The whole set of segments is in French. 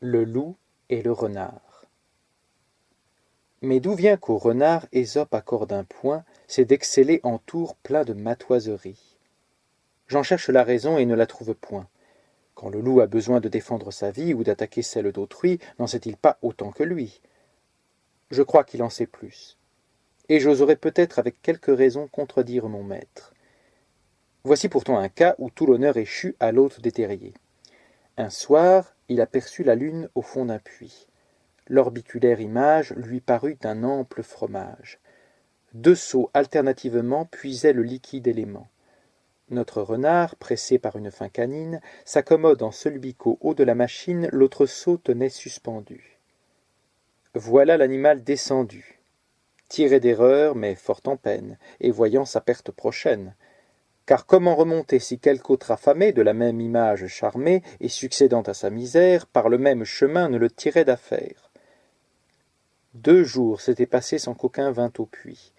Le loup et le renard. Mais d'où vient qu'au renard Ésope accorde un point, c'est d'exceller en tours plein de matoiseries. J'en cherche la raison et ne la trouve point. Quand le loup a besoin de défendre sa vie ou d'attaquer celle d'autrui, n'en sait-il pas autant que lui? Je crois qu'il en sait plus. Et j'oserais peut-être avec quelques raisons contredire mon maître. Voici pourtant un cas où tout l'honneur échut à l'hôte des terriers. Un soir, il aperçut la lune au fond d'un puits. L'orbiculaire image lui parut un ample fromage. Deux seaux alternativement puisaient le liquide élément. Notre renard, pressé par une faim canine, s'accommode en celui qu'au haut de la machine l'autre seau tenait suspendu. Voilà l'animal descendu, tiré d'erreur, mais fort en peine, et voyant sa perte prochaine. Car comment remonter si quelque autre affamé, de la même image charmé, et succédant à sa misère, par le même chemin ne le tirait d'affaire? 2 jours s'étaient passés sans qu'aucun vînt au puits.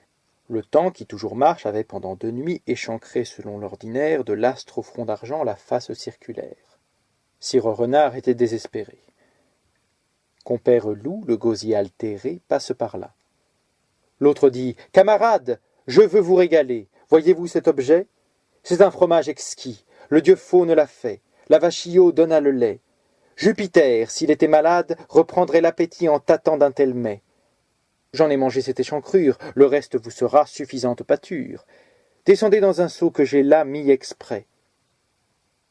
Le temps, qui toujours marche, avait pendant 2 nuits échancré selon l'ordinaire de l'astre au front d'argent la face circulaire. Sire Renard était désespéré. Compère Loup, le gosier altéré, passe par là. L'autre dit « Camarade, je veux vous régaler. Voyez-vous cet objet? C'est un fromage exquis. Le dieu faune l'a fait. La vache Io donna le lait. Jupiter, s'il était malade, reprendrait l'appétit en tâtant d'un tel mets. J'en ai mangé cette échancrure, le reste vous sera suffisante pâture. Descendez dans un seau que j'ai là mis exprès. »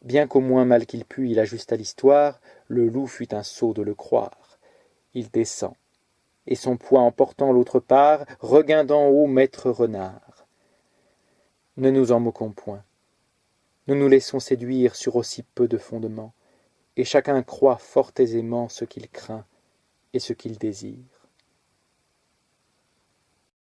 Bien qu'au moins mal qu'il pût, il ajusta l'histoire, le loup fut un sot de le croire. Il descend, et son poids emportant l'autre part, regain d'en haut maître renard. Ne nous en moquons point. Nous nous laissons séduire sur aussi peu de fondement, et chacun croit fort aisément ce qu'il craint et ce qu'il désire.